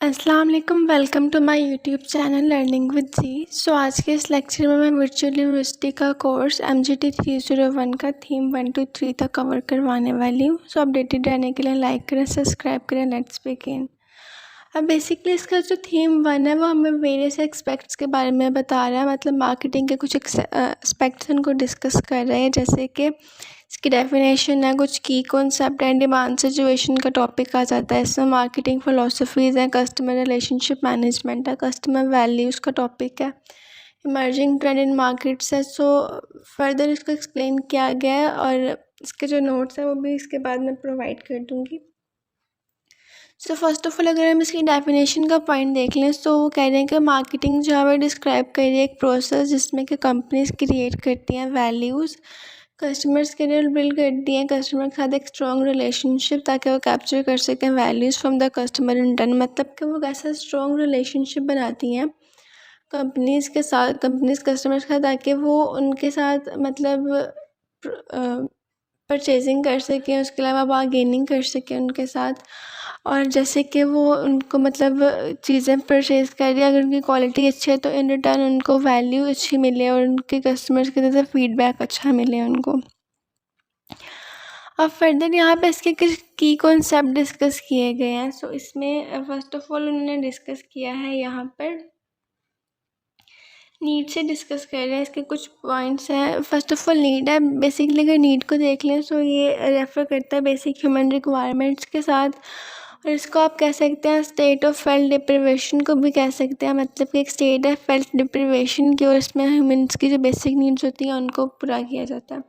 अस्सलाम वालेकुम, welcome to my YouTube channel learning with G. आज के इस लेक्चर में मैं वर्चुअल यूनिवर्सिटी का कोर्स MGT 301 का थीम 1 to 3 तक कवर करवाने वाली हूँ। अपडेटेड रहने के लिए लाइक करें, सब्सक्राइब करें। Let's begin. अब बेसिकली इसका जो थीम 1 है वो हमें वेरियस एस्पेक्ट्स के बारे में बता रहा है, मतलब मार्केटिंग के कुछ एस्पेक्ट्स उनको डिस्कस कर रहे हैं, जैसे कि इसकी डेफिनेशन है, कुछ की कॉन्सेप्ट एंड डिमांड सिचुएशन का टॉपिक आ जाता है। इसमें मार्केटिंग फिलोसफीज़ हैं, कस्टमर रिलेशनशिप मैनेजमेंट है, कस्टमर वैल्यूज़ का टॉपिक है, इमर्जिंग ट्रेंड इन मार्केट्स है। फर्दर इसको एक्सप्लेन किया गया है और इसके जो नोट्स हैं वो भी इसके बाद मैं प्रोवाइड कर दूँगी। फर्स्ट ऑफ ऑल अगर हम इसकी डेफिनेशन का पॉइंट देख लें तो वो कह रहे हैं कि मार्केटिंग जो है वो डिस्क्राइब कर रही है एक प्रोसेस जिसमें कि कंपनीज क्रिएट करती हैं वैल्यूज़, कस्टमर्स के लिए बिल्ड करती हैं कस्टमर के साथ एक स्ट्रॉन्ग रिलेशनशिप ताकि वो कैप्चर कर सकें values from the customer in turn. मतलब कि वो कैसा स्ट्रॉन्ग रिलेशनशिप बनाती हैं कंपनीज़ के साथ, कंपनीज़ कस्टमर्स के साथ, ताकि वो उनके साथ मतलब परचेजिंग कर सकें, उसके अलावा बारगेनिंग कर सकें उनके साथ। और जैसे कि वो उनको मतलब चीज़ें परचेज़ कर रही है, अगर उनकी क्वालिटी अच्छी है तो इन रिटर्न उनको वैल्यू अच्छी मिले और उनके कस्टमर्स की तरफ से फीडबैक अच्छा मिले उनको। अब फर्दर यहाँ पे इसके कुछ की कॉन्सेप्ट डिस्कस किए गए हैं। इसमें फर्स्ट ऑफ ऑल उन्होंने डिस्कस किया है, यहाँ पर नीड से डिस्कस कर रहे हैं। इसके कुछ पॉइंट्स हैं। फर्स्ट ऑफ ऑल नीड है। बेसिकली अगर नीड को देख लें तो ये रेफ़र करता है बेसिक ह्यूमन रिक्वायरमेंट्स के साथ, और इसको आप कह सकते हैं स्टेट ऑफ फेल्ट डिप्रिवेशन को भी कह सकते हैं। मतलब कि एक स्टेट है फेल्ट डिप्रिवेशन की और इसमें ह्यूमन्स की जो बेसिक नीड्स होती हैं उनको पूरा किया जाता है।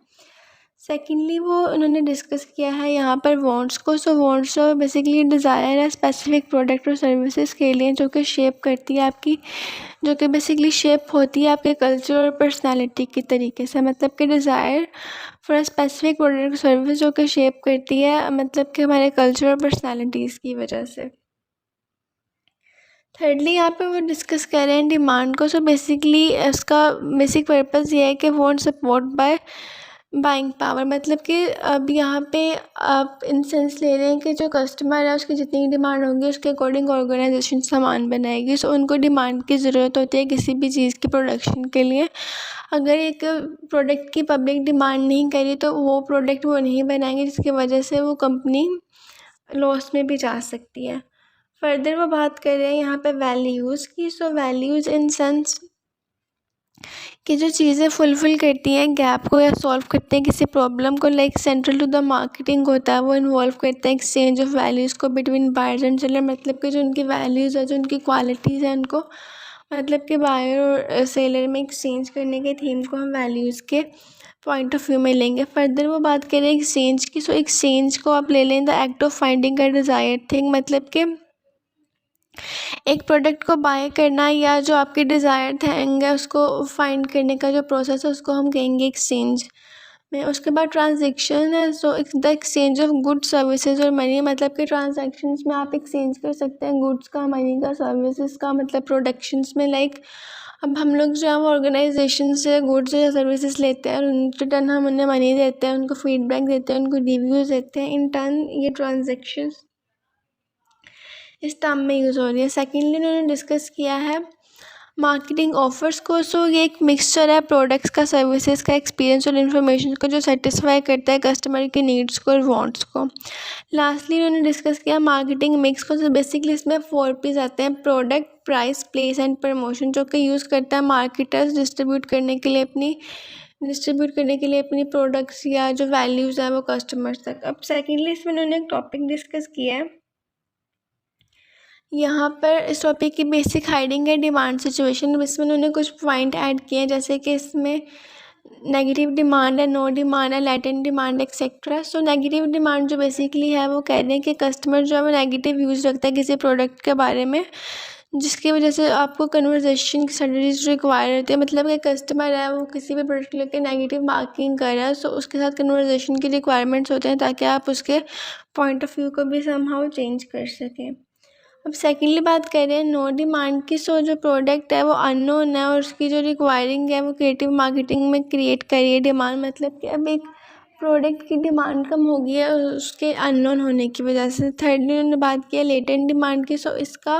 सेकेंडली वो उन्होंने डिस्कस किया है यहाँ पर वांट्स को। वांट्स बेसिकली डिज़ायर है स्पेसिफिक प्रोडक्ट और सर्विसेज के लिए जो कि शेप करती है आपकी, जो कि बेसिकली शेप होती है आपके कल्चर और पर्सनालिटी के तरीके से। मतलब कि desire for a specific product और सर्विस जो कि शेप करती है मतलब कि हमारे कल्चर और पर्सनालिटीज़ की वजह से। थर्डली यहाँ पे वो डिस्कस कर रहे हैं डिमांड को। बेसिकली इसका बेसिक पर्पज़ ये है कि want support by buying power. मतलब कि अब यहाँ पे आप इन सेंस ले रहे हैं कि जो कस्टमर है उसकी जितनी डिमांड होगी उसके अकॉर्डिंग ऑर्गेनाइजेशन सामान बनाएगी। उनको डिमांड की ज़रूरत होती है किसी भी चीज़ की प्रोडक्शन के लिए। अगर एक प्रोडक्ट की पब्लिक डिमांड नहीं करी तो वो प्रोडक्ट वो नहीं बनाएंगे, जिसकी वजह से वो कंपनी लॉस में भी जा सकती है। फर्दर वो बात कर रहे हैं यहाँ पे वैल्यूज़ की। वैल्यूज़ इन सेंस कि जो चीज़ें फुलफ़िल करती हैं गैप को या सॉल्व करते हैं किसी प्रॉब्लम को, like central to the marketing होता है, वो इन्वॉल्व करते हैं एक्सचेंज ऑफ वैल्यूज़ को बिटवीन बायर्स एंड सेलर। मतलब कि जो उनकी वैल्यूज़ है, जो उनकी क्वालिटीज़ हैं, उनको मतलब कि बायर और सेलर में एक्सचेंज करने के थीम को हम वैल्यूज़ के पॉइंट ऑफ व्यू में लेंगे। फर्दर वो बात करें एक्सचेंज की। एक्सचेंज को आप ले लें the act of finding a desired thing. मतलब कि एक प्रोडक्ट को बाय करना या जो आपकी डिज़ायर थिंग है उसको फाइंड करने का जो प्रोसेस है उसको हम कहेंगे एक्सचेंज में। उसके बाद ट्रांजैक्शन है। The exchange of goods services और मनी। मतलब कि ट्रांजैक्शंस में आप एक्सचेंज कर सकते हैं गुड्स का, मनी का, सर्विसेज का। मतलब प्रोडक्शंस में लाइक अब हम लोग जो है वो ऑर्गेनाइजेशन से गुड्स या सर्विसेज लेते हैं और उन रिटर्न हम उन्हें मनी देते हैं, उनको फीडबैक देते हैं, उनको रिव्यूज़ देते हैं। इन टर्न ये ट्रांजेक्शन्स इस टर्म में यूज़ हो रही है। सेकेंडली उन्होंने डिस्कस किया है मार्केटिंग ऑफर्स को। ये एक मिक्सचर है प्रोडक्ट्स का, सर्विसेज का, एक्सपीरियंस और इन्फॉर्मेशन को जो सेटिस्फाई करता है कस्टमर की नीड्स को और वांट्स को। लास्टली उन्होंने डिस्कस किया मार्केटिंग मिक्स को। बेसिकली इसमें 4 पीस आते हैं: product, price, place and promotion, जो कि यूज़ करता है मार्केटर्स डिस्ट्रीब्यूट करने के लिए अपनी प्रोडक्ट्स या जो वैल्यूज़ हैं वो कस्टमर्स तक। अब सेकेंडली इसमें उन्होंने एक टॉपिक डिस्कस किया है यहाँ पर इस टॉपिक की बेसिक हाइडिंग है डिमांड सिचुएशन। इसमें उन्होंने कुछ पॉइंट ऐड किए हैं, जैसे कि इसमें नेगेटिव डिमांड है, नो डिमांड है, latent demand etcetera. Negative demand जो बेसिकली है वो कह रहे हैं कि कस्टमर जो है वो नेगेटिव व्यूज़ रखता है किसी प्रोडक्ट के बारे में, जिसकी वजह से आपको कन्वर्सेशन की स्ट्रेटजीज रिक्वायर होती है। मतलब कि कस्टमर है वो किसी भी प्रोडक्ट लेके नेगेटिव मार्किंग कर रहा है, उसके साथ कन्वर्सेशन की रिक्वायरमेंट्स होते हैं ताकि आप उसके पॉइंट ऑफ व्यू को भी समहाउ चेंज कर सकें। अब सेकेंडली बात कर रहे हैं नो डिमांड की। जो प्रोडक्ट है वो अननोन है और उसकी जो रिक्वायरिंग है वो क्रिएटिव मार्केटिंग में क्रिएट करिए डिमांड। मतलब कि अब एक प्रोडक्ट की डिमांड कम हो गई है उसके अननोन होने की वजह से। थर्डली उन्होंने बात की है लेटेंट डिमांड की। सो इसका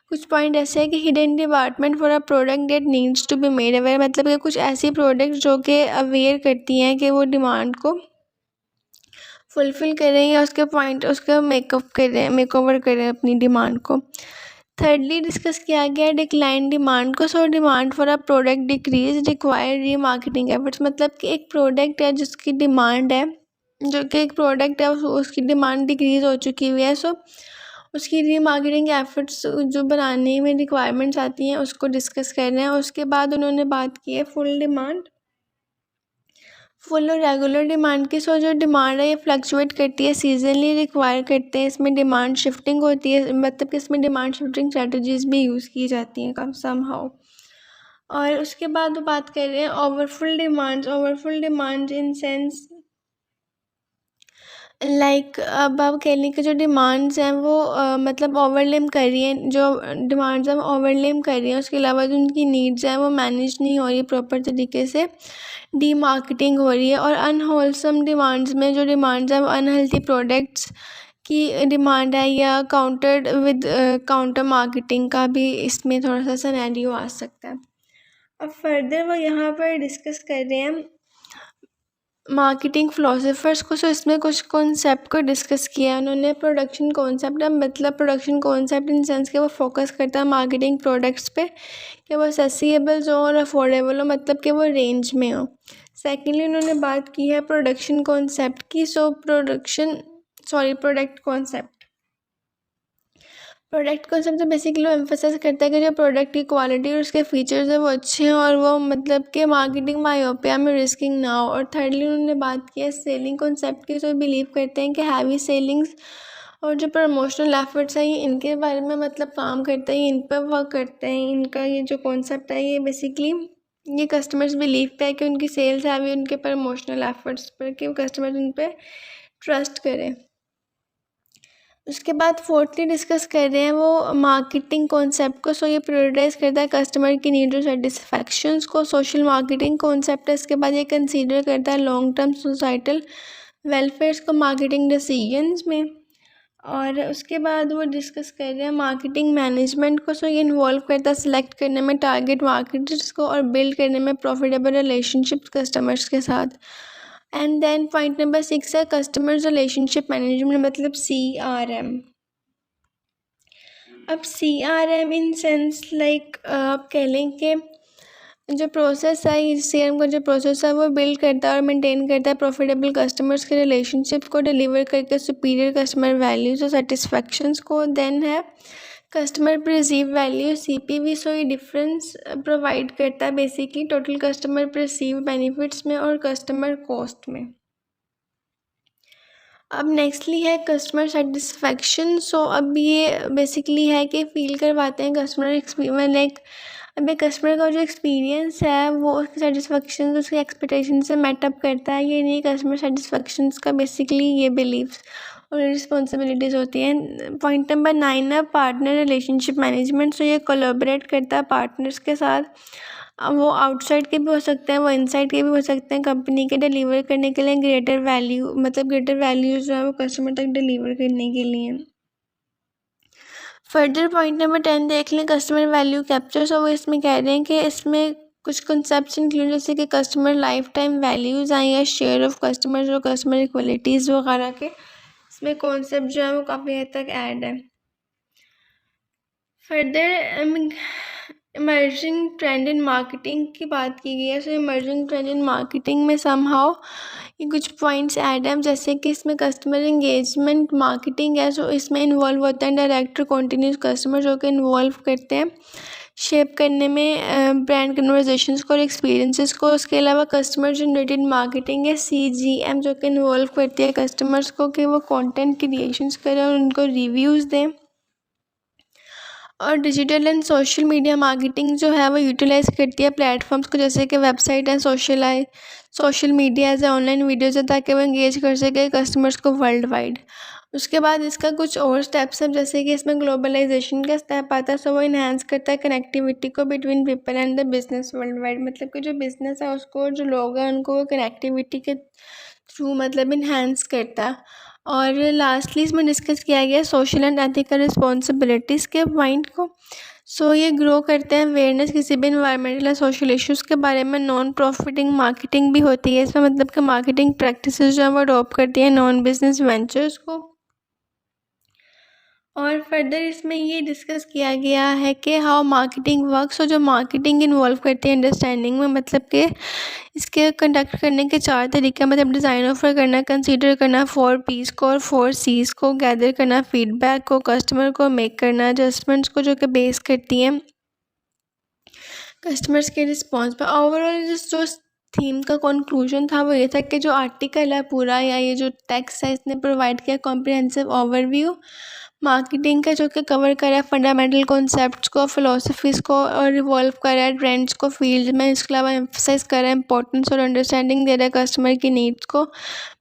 कुछ पॉइंट ऐसे है कि hidden department for a product that needs to be made aware, मतलब कि कुछ ऐसी प्रोडक्ट जो कि अवेयर करती हैं कि वो डिमांड को फुलफ़िल करें या उसके पॉइंट उसका मेकओवर करें अपनी डिमांड को। थर्डली डिस्कस किया गया डिक्लाइन डिमांड को। So demand for a product decrease require remarketing efforts, मतलब कि एक प्रोडक्ट है जिसकी डिमांड है, जो कि एक प्रोडक्ट है उसकी डिमांड डिक्रीज हो चुकी हुई है। सो उसकी रीमार्केटिंग एफर्ट्स जो बनाने में रिक्वायरमेंट्स आती हैं उसको डिस्कस कर रहे हैं। उसके बाद उन्होंने बात की है फुल और रेगुलर डिमांड की। सो जो डिमांड है ये फ्लक्चुएट करती है, सीजनली रिक्वायर करते हैं, इसमें डिमांड शिफ्टिंग होती है, मतलब कि इसमें डिमांड शिफ्टिंग स्ट्रेटजीज भी यूज़ की जाती हैं कम समहाउ। और उसके बाद वो बात कर रहे हैं overfull demands in sense like अब आप कह लें कि जो डिमांड्स हैं वो मतलब ओवरलेम कर रही हैं, जो डिमांड्स हैं वो ओवरलेम कर रही हैं, उसके अलावा जो उनकी नीड्स हैं वो मैनेज नहीं हो रही प्रॉपर तरीके से, डी मार्केटिंग हो रही है। और अनहोलसम डिमांड्स में जो डिमांड्स हैं वो अनहेल्थी प्रोडक्ट्स की डिमांड है या काउंटर्ड विद काउंटर मार्केटिंग का भी इसमें थोड़ा सा सिनेरियो आ सकता है। अब फर्दर वो यहाँ पर डिस्कस कर रहे हैं मार्केटिंग फ़िलोसोफर्स को। सो इसमें कुछ कॉन्सेप्ट को डिस्कस किया है उन्होंने। प्रोडक्शन कॉन्सेप्ट है, मतलब प्रोडक्शन कॉन्सेप्ट इन सेंस कि वो फोकस करता है मार्केटिंग प्रोडक्ट्स पे कि वो एक्सेसिबल हो और अफोर्डेबल हो, मतलब कि वो रेंज में हो। सेकेंडली उन्होंने बात की है प्रोडक्शन कॉन्सेप्ट की। सो प्रोडक्ट कॉन्सेप्ट तो बेसिकली वो एम्फोसाइज करता है कि जो प्रोडक्ट की क्वालिटी और उसके फीचर्स है वो अच्छे हैं और वो मतलब कि मार्केटिंग मायोपिया में रिस्किंग ना हो। और थर्डली उन्होंने बात की है सेलिंग कॉन्सेप्ट की। तो बिलीव करते हैं कि हैवी सेलिंग्स और जो प्रमोशनल एफर्ट्स हैं ये इनके बारे में मतलब काम करते हैं, इन पर वर्क करते हैं। इनका ये जो कॉन्सेप्ट है ये बेसिकली ये कस्टमर्स बिलीव पे है कि उनकी सेल्स हैवी उनके प्रमोशनल एफर्ट्स पर, कि कस्टमर्स उन पर ट्रस्ट करें। उसके बाद फोर्थली डिस्कस कर रहे हैं वो मार्केटिंग कॉन्सेप्ट को। सो ये प्रायोरिटाइज करता है कस्टमर की नीड और सेटिस्फैक्शंस को। सोशल मार्केटिंग कॉन्सेप्ट है, इसके बाद ये कंसीडर करता है लॉन्ग टर्म सोसाइटल वेलफेयर्स को मार्केटिंग डिसीजंस में। और उसके बाद वो डिस्कस कर रहे हैं मार्केटिंग मैनेजमेंट को। सो ये इन्वॉल्व करता है सिलेक्ट करने में टारगेट मार्केटर्स को और बिल्ड करने में प्रॉफिटेबल रिलेशनशिप कस्टमर्स के साथ। एंड देन पॉइंट नंबर 6 है कस्टमर्स रिलेशनशिप मैनेजमेंट, मतलब CRM। अब CRM इन सेंस लाइक आप कह लें कि जो प्रोसेस है CRM का जो प्रोसेस है वो बिल्ड करता है और मेंटेन करता है प्रॉफिटेबल कस्टमर्स के रिलेशनशिप को डिलीवर करके सुपीरियर कस्टमर वैल्यूज और सेटिस्फैक्शंस को। देन है कस्टमर परसीव वैल्यू CPV। सो ये डिफरेंस प्रोवाइड करता है basically total customer perceive benefits में और कस्टमर कॉस्ट में। अब नेक्स्टली है कस्टमर सेटिस्फेक्शन। सो अब ये बेसिकली है कि फील करवाते हैं कस्टमर एक्सपीरियंस, लाइक अब एक कस्टमर का जो एक्सपीरियंस है वो उसकी सेटिस्फेक्शन उसकी एक्सपेक्टेशन से मैटअप करता है। ये नहीं कस्टमर सेटिस्फेक्शन का बेसिकली ये बिलीव्स और रिस्पॉन्सिबिलिटीज़ होती हैं। पॉइंट नंबर 9 है पार्टनर रिलेशनशिप मैनेजमेंट। सो ये कोलैबोरेट करता है पार्टनर्स के साथ। अब वो आउटसाइड के भी हो सकते हैं, वो इनसाइड के भी हो सकते हैं, कंपनी के डिलीवर करने के लिए ग्रेटर वैल्यू, मतलब ग्रेटर वैल्यू जो है वो कस्टमर तक डिलीवर करने के लिए। फर्दर पॉइंट नंबर 10 देख लें कस्टमर वैल्यू कैप्चर। सो वो इसमें कह रहे हैं कि इसमें कुछ कंसेप्ट इंक्लूड जैसे कि कस्टमर लाइफ टाइम वैल्यूज़ आई या शेयर ऑफ कस्टमर और कस्टमर इक्वलिटीज़ वगैरह के इसमें कॉन्सेप्ट जो है वो काफ़ी हद तक ऐड है। Further emerging trend in marketing की बात की गई है। सो इमर्जिंग ट्रेंड इन मार्केटिंग में समहाउ ये कुछ पॉइंट्स ऐड हैं, जैसे कि इसमें कस्टमर इंगेजमेंट मार्केटिंग है। सो इसमें इन्वॉल्व होता है डायरेक्ट कॉन्टिन्यूस कस्टमर जो कि इन्वॉल्व करते हैं शेप करने में ब्रांड कन्वर्जेशंस को और एक्सपीरियंसेस को। उसके अलावा कस्टमर जनरेटेड मार्केटिंग है CGM जो कि इन्वॉल्व करती है कस्टमर्स को कि वो कंटेंट क्रिएशंस करें और उनको रिव्यूज़ दें। और digital and social media marketing जो है वो यूटिलाइज़ करती है प्लेटफॉर्म्स को, जैसे कि वेबसाइट है, सोशल मीडिया है, ऑनलाइन वीडियोज़ है, ताकि वो इंगेज कर सके कस्टमर्स को वर्ल्ड वाइड। उसके बाद इसका कुछ और स्टेप्स हैं, जैसे कि इसमें ग्लोबलाइजेशन का स्टेप आता है। सो वो इन्हांस करता है कनेक्टिविटी को between people and the business world wide, मतलब कि जो बिज़नेस है उसको जो लोग हैं उनको कनेक्टिविटी के थ्रू मतलब इन्हेंस करता है। और लास्टली इसमें डिस्कस किया गया सोशल एंड एथिकल रिस्पॉन्सिबिलिटीज़ के पॉइंट को। सो ये ग्रो करते हैं अवेयरनेस किसी भी इन्वायरमेंटल या सोशल इश्यूज़ के बारे में। नॉन प्रॉफिटिंग मार्केटिंग भी होती है इसमें, मतलब कि मार्केटिंग प्रैक्टिसेस जो है वो अडॉप्ट करती है नॉन बिजनेस वेंचर्स को। और फर्दर इसमें ये डिस्कस किया गया है कि हाउ मार्केटिंग वर्क्स, और जो मार्केटिंग इन्वॉल्व करती है अंडरस्टैंडिंग में, मतलब कि इसके कंडक्ट करने के 4 तरीके, मतलब डिज़ाइन ऑफर करना, कंसीडर करना 4 पीस को और 4 सीज को, गैदर करना फीडबैक को, कस्टमर को मेक करना एडजस्टमेंट्स को, जो कि बेस करती हैं कस्टमर्स के रिस्पॉन्स पर। ओवरऑल जो थीम का कंक्लूजन था वो ये था कि जो आर्टिकल है पूरा या ये जो टेक्स्ट है इसने प्रोवाइड किया कॉम्प्रिहेंसिव ओवरव्यू मार्केटिंग का, जो कि कवर करा है फंडामेंटल कॉन्सेप्ट्स को, फिलोसफीज़ को, और रिवॉल्व करा है ट्रेंड्स को फील्ड में। इसके अलावा एम्फसाइज करा है इंपॉर्टेंस और अंडरस्टैंडिंग दे रहा है कस्टमर की नीड्स को,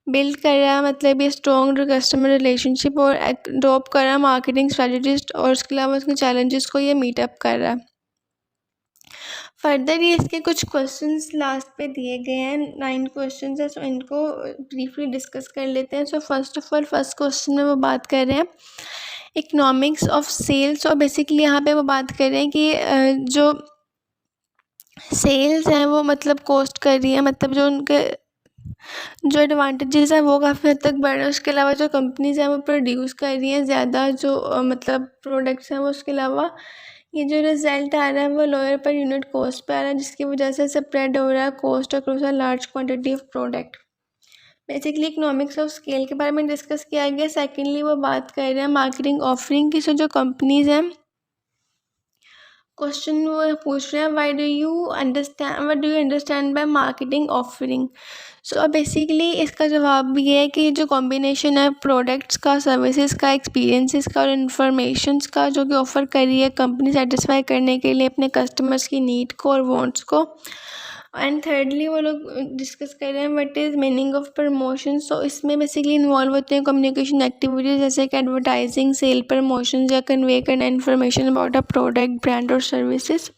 बिल्ड कर रहा है मतलब ये स्ट्रॉन्ग कस्टमर रिलेशनशिप, और अडॉप्ट कर रहा है मार्केटिंग स्ट्रेटजिस्ट, और उसके अलावा उसके चैलेंजेस को ये मीटअप कर रहा है। फर्दर ये इसके कुछ क्वेश्चंस लास्ट पे दिए गए हैं, 9 क्वेश्चंस है, सो इनको ब्रीफली डिस्कस कर लेते हैं। So first of all first question में वो बात कर रहे हैं इकोनॉमिक्स ऑफ सेल्स, और बेसिकली यहाँ पे वो बात कर रहे हैं कि जो सेल्स हैं वो मतलब कॉस्ट कर रही है, मतलब जो उनके जो एडवांटेजेस हैं वो काफ़ी हद तक बढ़ रहे हैं। उसके अलावा जो कंपनीज हैं वो प्रोड्यूस कर रही हैं ज़्यादा जो मतलब प्रोडक्ट्स हैं वो। उसके अलावा ये जो रिज़ल्ट आ रहा है वो लोअर पर यूनिट कॉस्ट पे आ रहा है, जिसकी वजह से स्प्रेड हो रहा है cost across a large quantity of product. Basically economics of scale के बारे में डिस्कस किया गया। सेकेंडली वो बात कर रहे हैं मार्केटिंग ऑफरिंग की। सो जो कंपनीज हैं क्वेश्चन वो पूछ रहे हैं what do you understand by marketing offering. So अब बेसिकली इसका जवाब भी ये है कि जो कॉम्बिनेशन है प्रोडक्ट्स का, सर्विसेज का, एक्सपीरियंसेस का और इन्फॉर्मेशंस का, जो कि ऑफ़र कर रही है कंपनी सेटिस्फाई करने के लिए अपने कस्टमर्स की नीड को और वांट्स को। एंड थर्डली वो लोग डिस्कस कर रहे हैं what is meaning of promotion. So इसमें बेसिकली इन्वॉल्व होते हैं कम्युनिकेशन एक्टिविटीज़ जैसे कि एडवर्टाइजिंग, सेल प्रमोशन या कन्वे करना information about a product, brand और सर्विसेज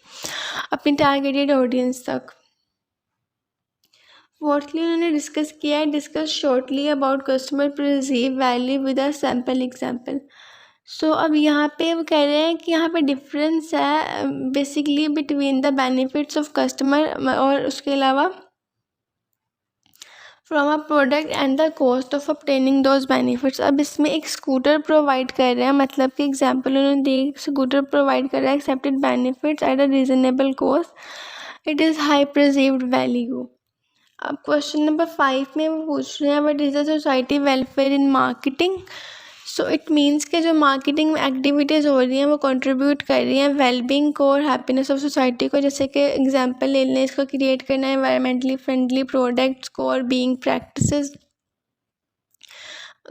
अपनी टारगेटेड ऑडियंस तक। फोर्थली उन्होंने डिस्कस किया है discuss shortly about customer perceive value with a sample example. So अब यहाँ पे वो कह रहे हैं कि यहाँ पे डिफरेंस है basically between the benefits of customer और उसके अलावा from a product and the cost of obtaining those benefits. अब इसमें एक स्कूटर प्रोवाइड कर रहे हैं, मतलब कि एग्जाम्पल उन्होंने दी स्कूटर प्रोवाइड कर रहा है accepted benefits at a reasonable cost, it is high perceived value. अब क्वेश्चन नंबर 5 में वो पूछ रहे हैं what is the society welfare in marketing. So it means के जो मार्केटिंग में एक्टिविटीज़ हो रही हैं वो कंट्रीब्यूट कर रही हैं वेलबींग को और हैप्पीनेस ऑफ सोसाइटी को। जैसे कि एग्जांपल ले लें, इसको क्रिएट करना है एनवायरमेंटली फ्रेंडली प्रोडक्ट्स को और बीइंग प्रैक्टिसेस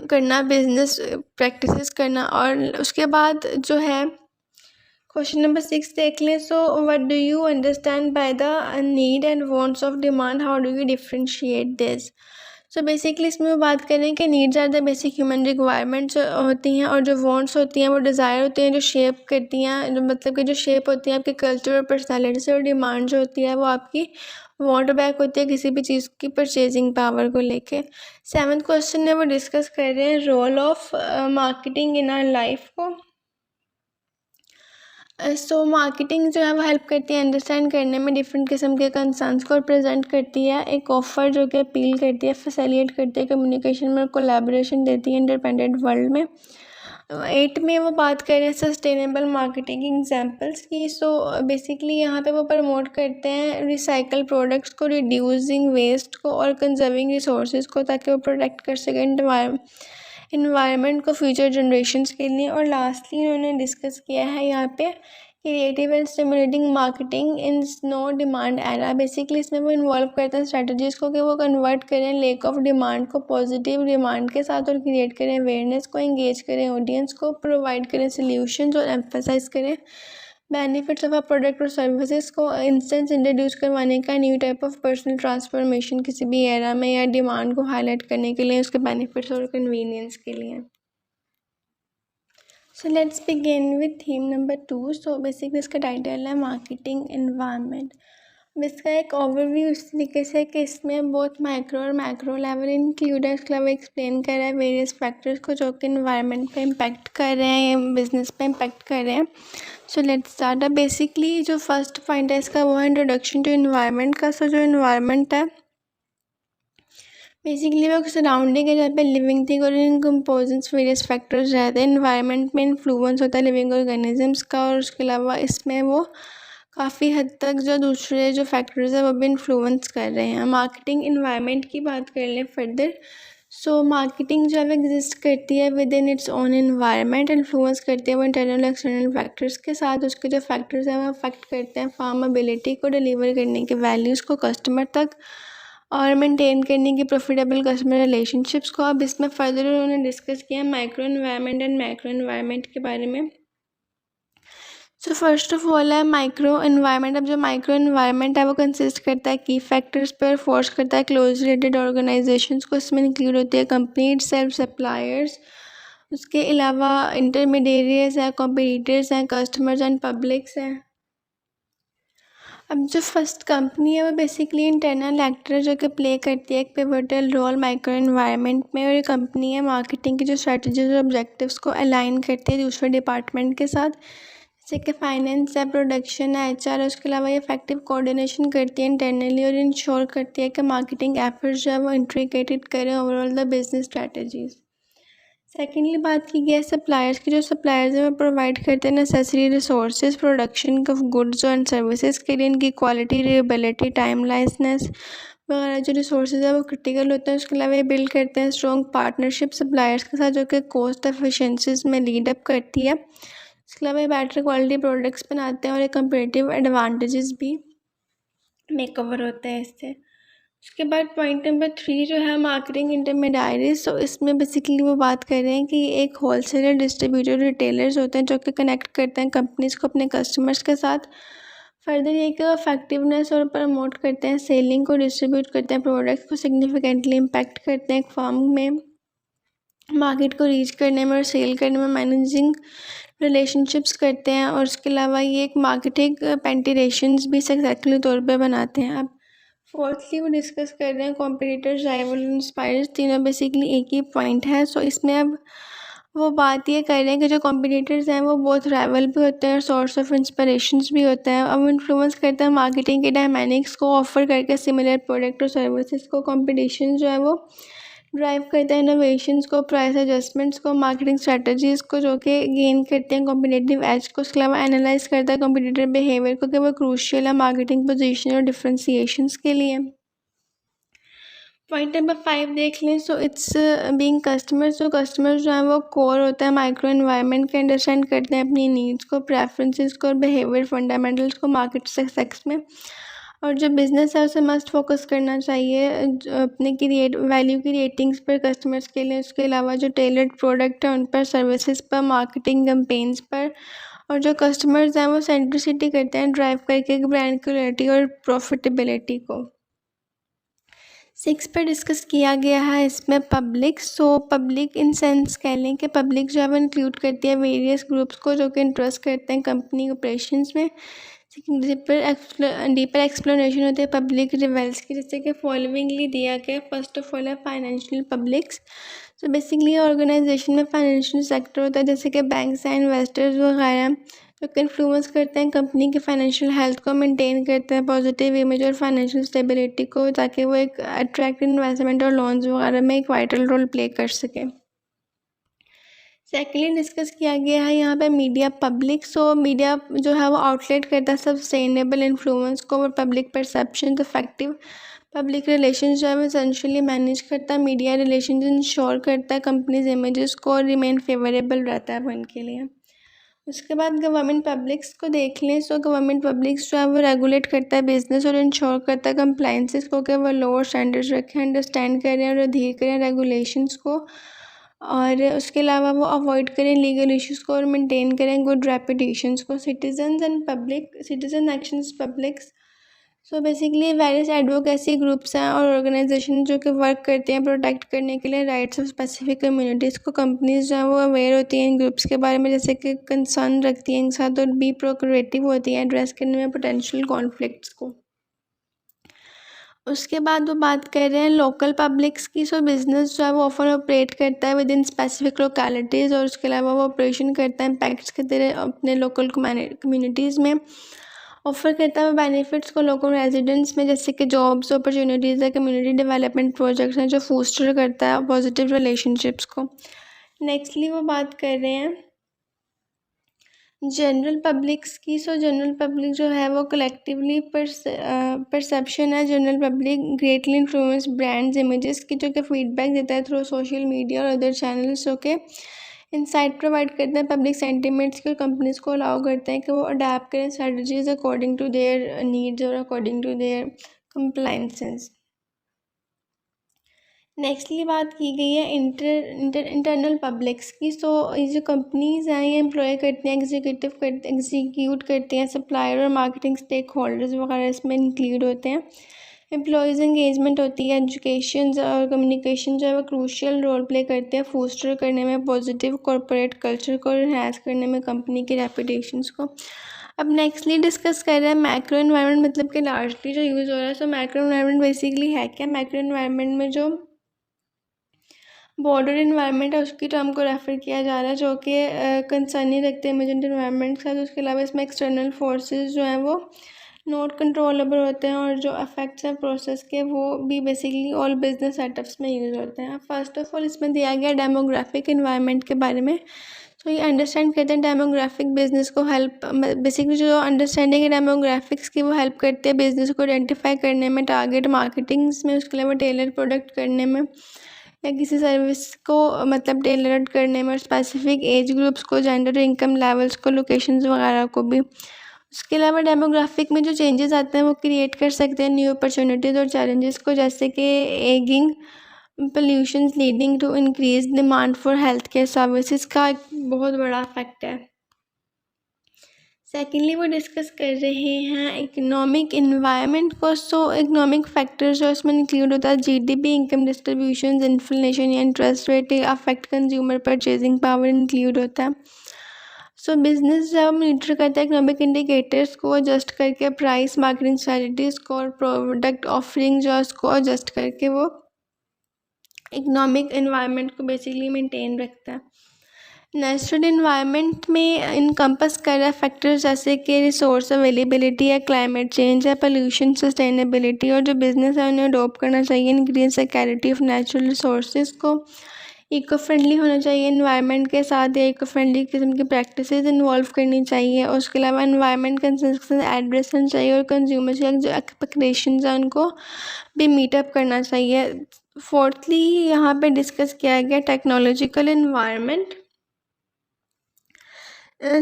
करना, बिजनेस प्रैक्टिसेस करना। और उसके बाद जो है क्वेश्चन नंबर 6 देख लें। So what do you understand by the need and wants of demand, how do you differentiate this. So basically इसमें वो बात करें कि needs are the basic human requirements होती हैं, और जो वांट्स होती हैं वो डिज़ायर होती हैं जो शेप करती हैं, जो मतलब कि जो शेप होती हैं आपके कल्चर और पर्सनैलिटी से। और डिमांड जो होती है वो आपकी वांट बैक होती है किसी भी चीज़ की परचेजिंग पावर को लेके। 7th क्वेश्चन में वो डिस्कस कर रहे हैं role of marketing in our life को। सो मार्केटिंग जो है वो हेल्प करती है अंडरस्टैंड करने में डिफरेंट किस्म के कंसर्न्स को, और प्रेजेंट करती है एक ऑफ़र जो कि अपील करती है, फैसिलिटेट करती है कम्युनिकेशन में, कोलैबोरेशन देती है इंडिपेंडेंट वर्ल्ड में। 8 में वो बात कर रहे हैं सस्टेनेबल मार्केटिंग एग्जांपल्स की। सो बेसिकली यहाँ पे वो प्रमोट करते हैं रिसाइकल प्रोडक्ट्स को, रिड्यूसिंग वेस्ट को और कंजर्विंग रिसोर्सेज को, ताकि वो प्रोटेक्ट कर सकें इन्वायरमेंट को फ्यूचर जनरेशन्स के लिए। और लास्टली उन्होंने डिस्कस किया है यहाँ पे creative and stimulating marketing in no demand era. Basically इसमें वो इन्वॉल्व करते हैं स्ट्रेटजीज़ को कि वो कन्वर्ट करें लेक ऑफ डिमांड को पॉजिटिव डिमांड के साथ, और क्रिएट करें अवेयरनेस को, इंगेज करें ऑडियंस को, प्रोवाइड करें सोल्यूशंस और एम्फेसाइज करें बेनिफिट्स ऑफ अ प्रोडक्ट और सर्विसेज को। इंस्टेंस इंट्रोड्यूस करवाने का new type of personal transformation किसी भी एरा में, या डिमांड को हाईलाइट करने के लिए, उसके बेनिफिट्स और कन्वीनियंस के लिए। So let's begin with theme number 2। So basically इसका टाइटल है मार्केटिंग एनवायरनमेंट। इसका एक ओवरव्यू इस तरीके से कि इसमें बहुत माइक्रो और मैक्रो लेवल इंक्लूड है। इसके अलावा एक्सप्लेन कर रहा है वेरियस फैक्टर्स को जो कि इन्वायरमेंट पे इम्पेक्ट कर रहे हैं या बिजनेस पे इम्पेक्ट कर रहे हैं। So let's start. अब बेसिकली जो फर्स्ट पॉइंट है इसका वो है इंट्रोडक्शन टू इन्वायरमेंट का। सो जो इन्वायरमेंट है बेसिकली वो सराउंडिंग है जहाँ पे लिविंग थिंग और इन कंपोजेंट्स वेरियस फैक्टर्स रहते हैं। इन्वायरमेंट में इन्फ्लुएंस होता है लिविंग ऑर्गेनिजम्स का, और उसके अलावा इसमें वो काफ़ी हद तक जो दूसरे जो फैक्टर्स है वो भी इन्फ्लुएंस कर रहे हैं। मार्केटिंग इन्वायरमेंट की बात कर लें फर्दर। सो मार्केटिंग जो है एग्जिस्ट करती है with in its own environment, influence करती है वो इंटरनल एक्सटर्नल फैक्टर्स के साथ। उसके जो फैक्टर्स हैं वो अफेक्ट करते हैं फार्मेबिलिटी को, डिलीवर करने के वैल्यूज़ को कस्टमर तक, और मेंटेन करने की प्रॉफिटेबल कस्टमर रिलेशनशिप्स को। अब इसमें फर्दर उन्होंने डिस्कस किया micro environment and macro environment के बारे में। सो फर्स्ट ऑफ ऑल है माइक्रो इन्वायरमेंट। अब जो माइक्रो इन्वायरमेंट है वो कंसिस्ट करता है की फैक्टर्स पर, फोर्स करता है क्लोज रिलेटेड ऑर्गेनाइजेशंस को। इसमें इंक्लूड होती है कंपनी इटसेल्फ, सप्लायर्स, उसके अलावा इंटरमीडिएट्स हैं, कॉम्पिटिटर्स हैं, कस्टमर्स एंड पब्लिक्स हैं। अब जो फर्स्ट कंपनी है वो बेसिकली इंटरनल एक्टर जो कि प्ले करती है एक पिवटल रोल माइक्रो इन्वायरमेंट में, और ये कंपनी है मार्केटिंग की जो स्ट्रेटजीज और ऑब्जेक्टिव्स को अलाइन करती है दूसरे डिपार्टमेंट के साथ, जैसे कि फाइनेंस है, प्रोडक्शन है, एचआर है। उसके अलावा ये इफेक्टिव कोऑर्डिनेशन करती है इंटरनली और इंश्योर करती है कि मार्केटिंग एफर्ट्स जो है वो इंटीग्रेटेड करें overall the business strategies. Secondly बात की गई है सप्लायर्स की। जो सप्लायर्स हैं वो प्रोवाइड करते हैं necessary resources production of goods and services के लिए। इनकी क्वालिटी, रिलायबिलिटी, टाइमलाइसनेस वगैरह जो रिसोर्सेज है वो क्रिटिकल होते हैं। उसके अलावा ये बिल्ड करते हैं स्ट्रॉन्ग पार्टनरशिप सप्लायर्स के साथ जो कि कॉस्ट एफिशिएंसीज में लीड अप करती है। उसके अलावा ये बेटर क्वालिटी प्रोडक्ट्स बनाते हैं और ये कंपेरेटिव एडवांटेजेस भी मेकओवर होते हैं इससे। उसके बाद पॉइंट नंबर 3 जो है मार्केटिंग इंटरमीडिएट्स। तो इसमें बेसिकली वो बात कर रहे हैं कि एक होलसेलर, डिस्ट्रीब्यूटर, रिटेलर्स होते हैं जो कि कनेक्ट करते हैं कंपनीज़ को अपने कस्टमर्स के साथ। फर्दर ये कि इफेक्टिवनेस और प्रमोट करते हैं सेलिंग को, डिस्ट्रीब्यूट करते हैं प्रोडक्ट्स को, सिग्निफिकेंटली इम्पैक्ट करते हैं एक फर्म में मार्केट को रीच करने में और सेल करने में, मैनेजिंग रिलेशनशिप्स करते हैं। और उसके अलावा ये एक मार्केटिंग पेंटिरेशंस भी सक्सेसफुल तौर पे बनाते हैं। अब फोर्थली वो डिस्कस कर रहे हैं कॉम्पिटिटर्स, राइवल, इंस्पायर्स। तीनों बेसिकली एक ही पॉइंट है। सो इसमें अब वो बात ये कर रहे हैं कि जो कॉम्पिटिटर्स हैं वो बहुत राइवल भी होते हैं और सोर्स ऑफ इंस्पिरेशंस भी होते हैं। अब इन्फ्लुएंस करते हैं मार्केटिंग के डायनामिक्स को ऑफर करके सिमिलर प्रोडक्ट और सर्विसेज को। कॉम्पिटिशन जो है वो ड्राइव करते हैं इनोवेशंस को, प्राइस एडजस्टमेंट्स को, मार्केटिंग स्ट्रेटजीज़ को जो कि गेन करते हैं कॉम्पिटिटिव एज को। उसके अलावा एनालाइज करता है कॉम्पिटिटिव बिहेवियर को कि वो क्रूशियल है मार्केटिंग पोजीशन और डिफ्रेंसिएशंस के लिए। पॉइंट नंबर 5 देख लें। So it's being customers. तो कस्टमर्स जो है वो कोर होता है माइक्रो इन्वायरमेंट के, अंडरस्टैंड करते हैं अपनी नीड्स को, प्रेफरेंसेस को और बिहेवियर फंडामेंटल्स को मार्केट सक्सेस में। और जो बिज़नेस है उसे मस्ट फोकस करना चाहिए अपने क्रिएट वैल्यू की रेटिंग्स पर कस्टमर्स के लिए। उसके अलावा जो टेलर्ड प्रोडक्ट है उन पर, सर्विसेज पर, मार्केटिंग कैंपेन्स पर। और जो कस्टमर्स हैं वो सेंट्रिसिटी करते हैं ड्राइव करके ब्रांड क्वालिटी और प्रॉफिटेबिलिटी को। 6 पर डिस्कस किया गया है इसमें public. So public in sense कह लें कि पब्लिक जो है वो इंक्लूड करती है वेरियस ग्रुप्स को जो कि इंटरेस्ट करते हैं कंपनी ऑपरेशंस में। डीपर एक्सप्लेनेशन होती है पब्लिक रिवेल्स की, जैसे कि फॉलोइंगली दिया गया। फर्स्ट ऑफ ऑल है financial publics. So basically organization में फाइनेंशियल सेक्टर होता है जैसे कि बैंक्स हैं, इन्वेस्टर्स वगैरह जो कि इन्फ्लुएंस करते हैं कंपनी की फाइनेंशियल हेल्थ को, मेंटेन करते हैं पॉजिटिव इमेज और फाइनेंशियल स्टेबिलिटी को, ताकि वो एक अट्रैक्ट इन्वेस्टमेंट और लोन्स वगैरह में एक वाइटल रोल प्ले कर सके। सेकेंडली डिस्कस किया गया है यहाँ पे मीडिया पब्लिक। सो मीडिया जो है वो आउटलेट करता है सस्टेनेबल इन्फ्लुएंस को और public perception, effective public relations जो है वो एसेंशियली मैनेज करता है। मीडिया रिलेशंस इंश्योर करता है कंपनीज इमेजेस को और रिमेन फेवरेबल रहता है वो इनके लिए। उसके बाद गवर्नमेंट पब्लिक्स को देख लें। सो गवर्नमेंट पब्लिक्स जो है वो रेगुलेट करता है बिजनेस और इंश्योर करता है कंप्लाइंसेस को कि वो लोअर स्टैंडर्ड्स रखें, अंडरस्टैंड करें और अधीर करें रेगुलेशंस को। और उसके अलावा वो अवॉइड करें लीगल इश्यूज़ को और मेंटेन करें गुड रेपुटेशंस को। Citizens and public, citizen actions publics. So basically various advocacy groups हैं और ऑर्गेनाइजेशन जो कि वर्क करते हैं प्रोटेक्ट करने के लिए राइट्स ऑफ स्पेसिफिक कम्युनिटीज़ को। कंपनीज जो हैं वो अवेयर होती हैं इन ग्रुप्स के बारे में, जैसे कि कंसर्न रखती हैं इनके साथ और बी प्रोक्रेटिव होती हैं एड्रेस करने में पोटेंशियल कॉन्फ्लिक्ट्स को। उसके बाद वो बात कर रहे हैं लोकल पब्लिक्स की। सो बिजनेस जो है वो ऑफर ऑपरेट करता है विद इन स्पेसिफिक लोकेलिटीज़, और उसके अलावा वो ऑपरेशन करता है इम्पैक्ट्स के तरह अपने लोकल कम्युनिटीज़ में। ऑफर करता है वो बेनिफिट्स को लोकल रेजिडेंट्स में, जैसे कि जॉब्स अपॉर्चुनिटीज़ है, कम्युनिटी डेवलपमेंट प्रोजेक्ट्स हैं जो फोस्टर करता है पॉजिटिव रिलेशनशिप्स को। नेक्स्टली वो बात कर रहे हैं जनरल पब्लिक्स की। सो जनरल पब्लिक जो है वो कलेक्टिवली परसेप्शन है। General public greatly influence brands images की, जो कि फीडबैक देता है थ्रू सोशल मीडिया और अदर चैनल्स, जो कि इंसाइट प्रोवाइड करते हैं पब्लिक सेंटिमेंट्स की, और कंपनीज को अलाउ करते हैं कि वो अडेप्ट करें strategies according to their needs और according to their compliances. Nextly बात की गई है इंटरनल पब्लिक्स की। सो ये जो कंपनीज़ हैं ये एम्प्लॉय करते हैं, एग्जीक्यूट करते हैं, सप्लायर और मार्केटिंग स्टेक होल्डर्स वगैरह इसमें इंक्लूड होते हैं। एम्प्लॉयज़ एंगेजमेंट होती है, एजुकेशन और कम्युनिकेशन जो है वो क्रूशियल रोल प्ले करते हैं फोस्टर करने में पॉजिटिव कॉरपोरेट कल्चर को, एनहांस करने में कंपनी के रेपुटेशंस को। अब नेक्स्टली डिस्कस कर रहे हैं मैक्रो एनवायरनमेंट, मतलब कि लार्जली जो यूज़ हो रहा है। सो मैक्रो एनवायरनमेंट बेसिकली है क्या? मैक्रो एनवायरनमेंट में जो बॉर्डर इन्वायरमेंट है उसकी टर्म को रेफ़र किया जा रहा है, जो कि कंसर्न नहीं रखते इमेजेंट इन्वायरमेंट का। तो उसके अलावा इसमें एक्सटर्नल फोर्सेस जो हैं वो नॉट कंट्रोलेबल होते हैं, और जो अफेक्ट्स हैं प्रोसेस के वो भी बेसिकली ऑल बिजनेस सेटअप्स में यूज़ होते हैं। फर्स्ट ऑफ ऑल इसमें दिया गया डेमोग्राफिक इन्वायरमेंट के बारे में। तो ये अंडरस्टैंड करते हैं डेमोग्राफिक बिजनेस को हेल्प, बेसिकली जो अंडरस्टैंडिंग है डेमोग्राफिक्स की वो हेल्प करती है बिजनेस को आइडेंटिफाई करने में, टारगेट मार्केटिंग्स में, उसके अलावा टेलर प्रोडक्ट करने में, या किसी सर्विस को मतलब टेलर्ड करने में, और स्पेसिफिक एज ग्रुप्स को, जेंडर, इनकम लेवल्स को, लोकेशंस वगैरह को भी। उसके अलावा डेमोग्राफिक में जो चेंजेस आते हैं वो क्रिएट कर सकते हैं न्यू अपॉर्चुनिटीज़ और चैलेंजेस को, जैसे कि ageing pollution leading to increase demand for health care services का एक बहुत बड़ा इफेक्ट है। सेकेंडली वो डिस्कस कर रहे हैं इकोनॉमिक इन्वायरमेंट को। सो इकोनॉमिक फैक्टर्स जो इसमें इंक्लूड होता है जीडीपी, इनकम डिस्ट्रीब्यूशन, इन्फ्लेशन या interest rate, affect consumer purchasing power include होता है। सो बिजनेस जब मॉनिटर करता है इकोनॉमिक इंडिकेटर्स को एडजस्ट करके, प्राइस, मार्केटिंग स्ट्रेटजीज को और प्रोडक्ट ऑफरिंग जो उसको एडजस्ट करके वो इकोनॉमिक इन्वायरमेंट को बेसिकली मेंटेन रखता है। नेचुरल इन्वायरमेंट में इनकम्पस कर रहा है फैक्टर्स जैसे कि रिसोर्स अवेलेबिलिटी है, क्लाइमेट चेंज है, पोल्यूशन, सस्टेनेबिलिटी, और जो बिजनेस है उन्हें अडोप्ट करना चाहिए increase security of natural resources को, इको फ्रेंडली होना चाहिए इन्वायरमेंट के साथ, या इको फ्रेंडली किस्म की प्रैक्टिसेस इन्वॉल्व करनी चाहिए, और उसके अलावा इन्वायरमेंट कंसर्न एड्रेस करना चाहिए, और कंज्यूमर्स की जो एक्सपेक्टेशंस हैं उनको भी मीटअप करना चाहिए। फोर्थली यहाँ पे डिस्कस किया गया टेक्नोलॉजिकल इन्वायरमेंट।